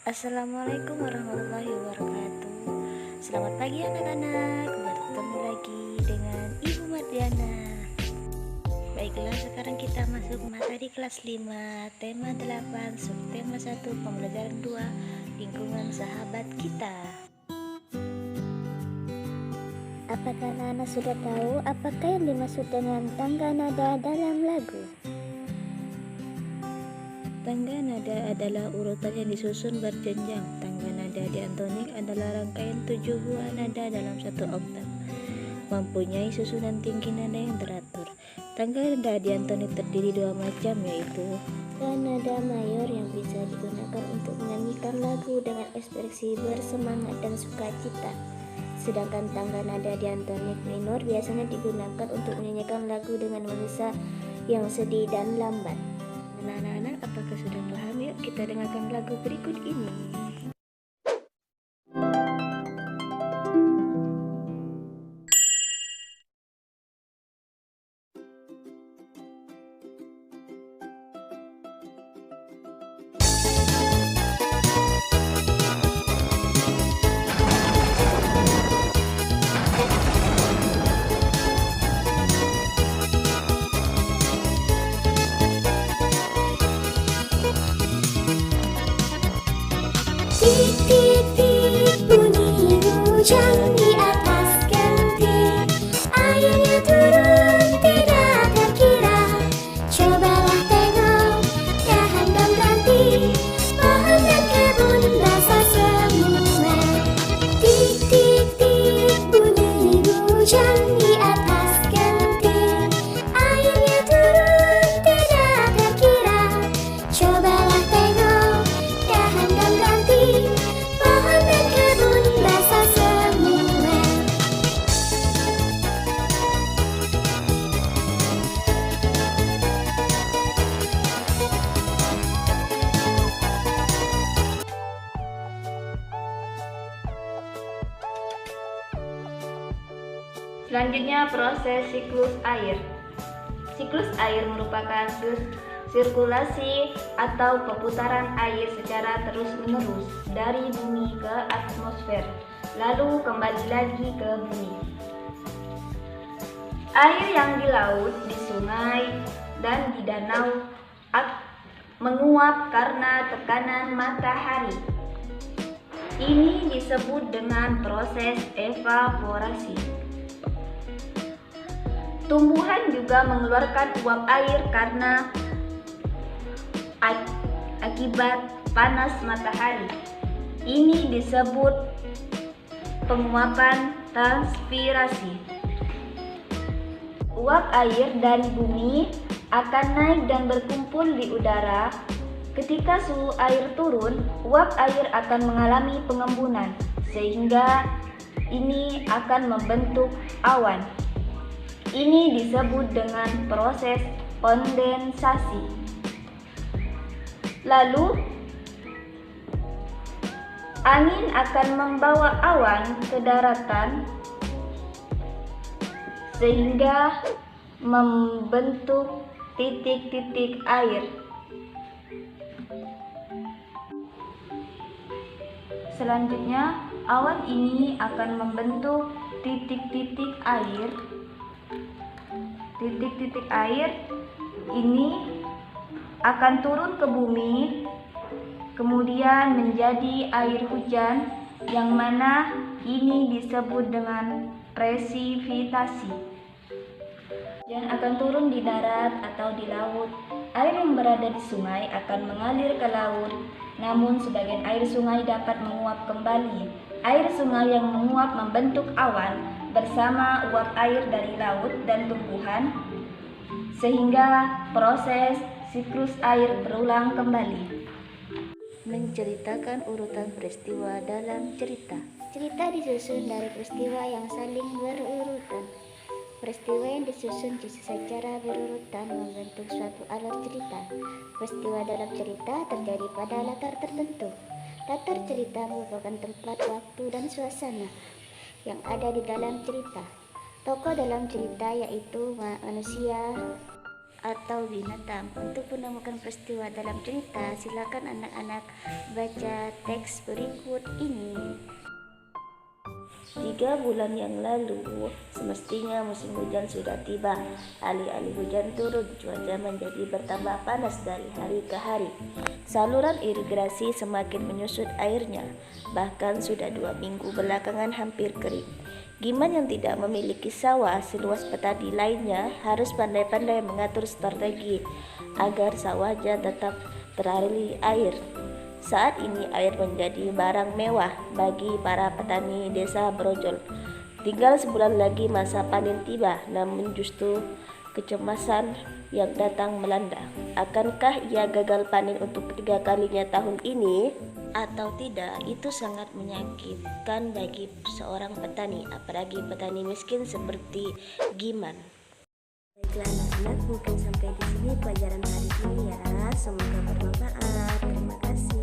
Assalamualaikum warahmatullahi wabarakatuh. Selamat pagi anak-anak. Bertemu lagi dengan Ibu Mardiana. Baiklah, sekarang kita masuk materi kelas 5, tema 8, subtema 1, pembelajaran 2, lingkungan sahabat kita. Apakah anak-anak sudah tahu apakah yang dimaksud dengan tangga nada dalam lagu? Tangga nada adalah urutan yang disusun berjenjang. Tangga nada diatonik adalah rangkaian 7 buah nada dalam satu oktav, mempunyai susunan tinggi nada yang teratur. Tangga nada diatonik terdiri dua macam, yaitu nada mayor yang bisa digunakan untuk menyanyikan lagu dengan ekspresi bersemangat dan sukacita. Sedangkan tangga nada diatonik minor biasanya digunakan untuk menyanyikan lagu dengan nuansa yang sedih dan lambat. Nah, anak-anak, apakah sudah paham? Yuk kita dengarkan lagu berikut ini. Titik-titik bunyi hujan di atas genting, airnya turun tidak terkira. Cobalah tengok dahan dan ranting, pohon dan kebun basah semua. Titik-titik bunyi hujan di atas genting, airnya turun tidak terkira. Cobalah tengok dahan dan ranting, pohon dan kebun basah semua. Selanjutnya, proses siklus air. Siklus air merupakan sirkulasi atau perputaran air secara terus-menerus dari bumi ke atmosfer, lalu kembali lagi ke bumi. Air yang di laut, di sungai, dan di danau menguap karena tekanan matahari. Ini disebut dengan proses evaporasi. Tumbuhan juga mengeluarkan uap air karena akibat panas matahari. Ini disebut penguapan transpirasi. Uap air dari bumi akan naik dan berkumpul di udara. Ketika suhu air turun, uap air akan mengalami pengembunan, sehingga ini akan membentuk awan. Ini disebut dengan proses kondensasi. Lalu, angin akan membawa awan ke daratan sehingga membentuk titik-titik air. Selanjutnya, awan ini akan membentuk titik-titik air. Titik-titik air ini akan turun ke bumi, kemudian menjadi air hujan, yang mana ini disebut dengan presipitasi, dan akan turun di darat atau di laut. Air yang berada di sungai akan mengalir ke laut, namun sebagian air sungai dapat menguap kembali. Air sungai yang menguap membentuk awan bersama uap air dari laut dan tumbuhan, sehingga proses siklus air berulang kembali. Menceritakan urutan peristiwa dalam cerita. Cerita disusun dari peristiwa yang saling berurutan. Peristiwa yang disusun secara berurutan membentuk suatu alur cerita. Peristiwa dalam cerita terjadi pada latar tertentu. Latar cerita merupakan tempat, waktu, dan suasana yang ada di dalam cerita. Tokoh dalam cerita yaitu manusia atau binatang. Untuk menemukan peristiwa dalam cerita, silakan anak-anak baca teks berikut ini. 3 bulan yang lalu, semestinya musim hujan sudah tiba. Alih-alih hujan turun, cuaca menjadi bertambah panas dari hari ke hari. Saluran irigasi semakin menyusut airnya, bahkan sudah 2 minggu belakangan hampir kering. Giman yang tidak memiliki sawah seluas petani lainnya harus pandai-pandai mengatur strategi agar sawahnya tetap teraliri air. Saat ini air menjadi barang mewah bagi para petani desa Brojol. Tinggal sebulan lagi masa panen tiba, namun justru kecemasan yang datang melanda. Akankah ia gagal panen untuk ketiga kalinya tahun ini atau tidak? Itu sangat menyakitkan bagi seorang petani, apalagi petani miskin seperti Giman. Baiklah anak-anak, mungkin sampai di sini pelajaran hari ini ya. Semoga bermanfaat. Terima kasih.